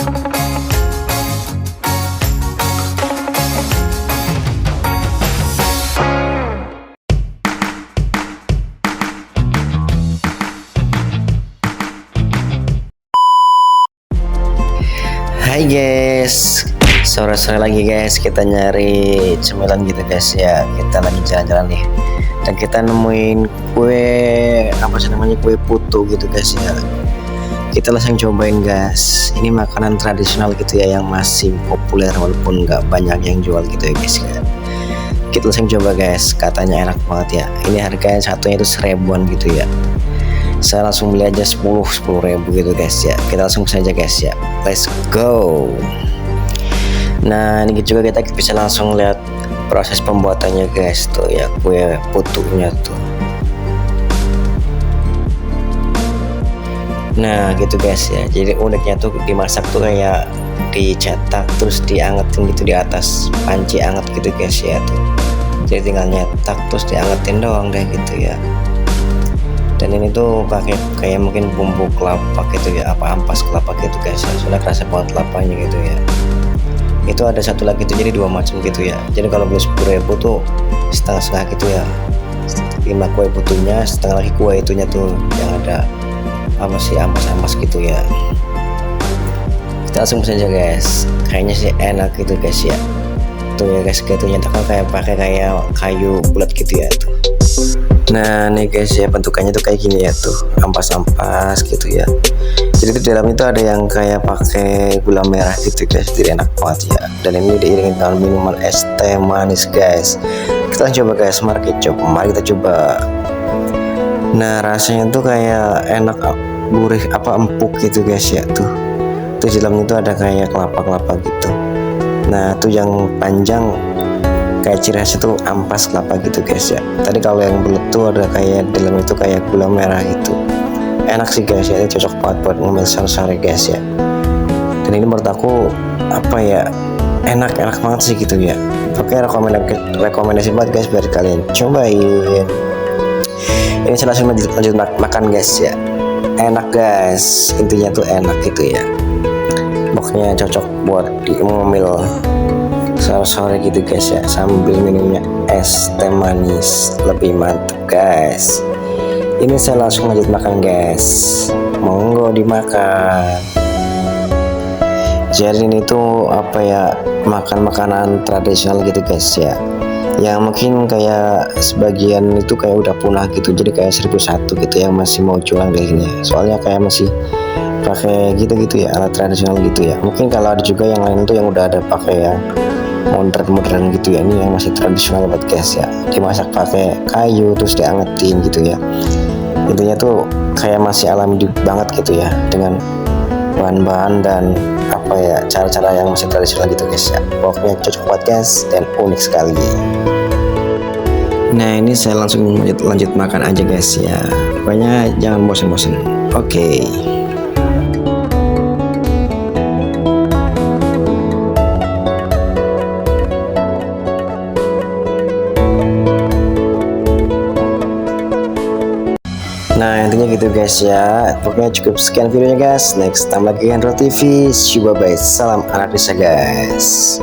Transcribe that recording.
Hai guys, sore-sore lagi guys, kita nyari cemilan gitu guys ya. Kita lagi jalan-jalan nih, dan kita nemuin kue apa sih namanya, kue putu gitu guys ya. Kita langsung cobain guys. Ini makanan tradisional gitu ya, yang masih populer walaupun nggak banyak yang jual gitu ya guys ya. Kita langsung coba guys, katanya enak banget ya. Ini harganya satunya itu 1000-an gitu ya. Saya langsung beli aja 10 ribu gitu guys ya. Kita langsung saja guys ya, let's go. Nah ini juga kita bisa langsung lihat proses pembuatannya guys tuh ya, kue putunya tuh. Nah gitu guys ya, jadi uniknya tuh dimasak tuh kayak dicetak terus diangetin gitu di atas panci anget gitu guys ya tuh. Jadi tinggal nyetak terus diangetin doang deh gitu ya. Dan ini tuh pakai kayak mungkin bumbu kelapa gitu ya, apa ampas kelapa gitu guys ya. Sudah kerasa banget kelapanya gitu ya. Itu ada satu lagi tuh, jadi dua macam gitu ya. Jadi kalau beli 10.000 tuh setengah-setengah gitu ya, 5 kue putunya, setengah lagi kue itunya tuh yang ada apa sih, ampas-ampas gitu ya. Kita langsung saja guys, kayaknya sih enak gitu guys ya. Tuh ya guys, kayak tuh nyetaknya kayak pakai kayak kayu bulat gitu ya tuh. Nah nih guys ya, bentukannya tuh kayak gini ya tuh, ampas-ampas gitu ya. Jadi di dalam itu ada yang kayak pakai gula merah gitu guys, jadi enak banget ya. Dan ini diiringi dengan minuman es teh manis guys. Kita coba guys, mari kita coba. Nah rasanya tuh kayak enak, gurih apa empuk gitu guys ya tuh. Tuh di dalam itu ada kayak kelapa-kelapa gitu. Nah tuh yang panjang kayak ciri khas itu ampas kelapa gitu guys ya. Tadi kalau yang bulat tuh ada kayak dalam itu kayak gula merah gitu. Enak sih guys ya, ini cocok banget buat ngemil sore-sore guys ya. Dan ini menurut aku apa ya, enak banget sih gitu ya. Oke, rekomendasi banget guys biar kalian cobain. Ini saya langsung lanjut makan guys ya. Enak guys, intinya tuh enak gitu ya. Pokoknya cocok buat ngemil sore-sore gitu guys ya, sambil minumnya es teh manis, lebih mantep guys. Ini saya langsung lanjut makan guys, monggo dimakan. Jadi ini tuh apa ya, makan makanan tradisional gitu guys ya, yang mungkin kayak sebagian itu kayak udah punah gitu, jadi kayak 1001 gitu yang masih mau jualan kayak gini ya. Soalnya kayak masih pakai gitu-gitu ya, alat tradisional gitu ya. Mungkin kalau ada juga yang lain tuh yang udah ada pakai yang modern gitu ya. Ini yang masih tradisional buat guys ya, dimasak pakai kayu terus diangetin gitu ya. Intinya tuh kayak masih alami banget gitu ya, dengan bahan-bahan dan apa ya, cara-cara yang masih tradisional gitu guys ya. Pokoknya cocok buat guys dan unik sekali. Nah ini saya langsung lanjut makan aja guys ya, pokoknya jangan bosan-bosan. Oke. Nah intinya gitu guys ya. Pokoknya cukup sekian videonya guys. Next time lagi Andro TV. See you, bye bye. Salam anak desa guys.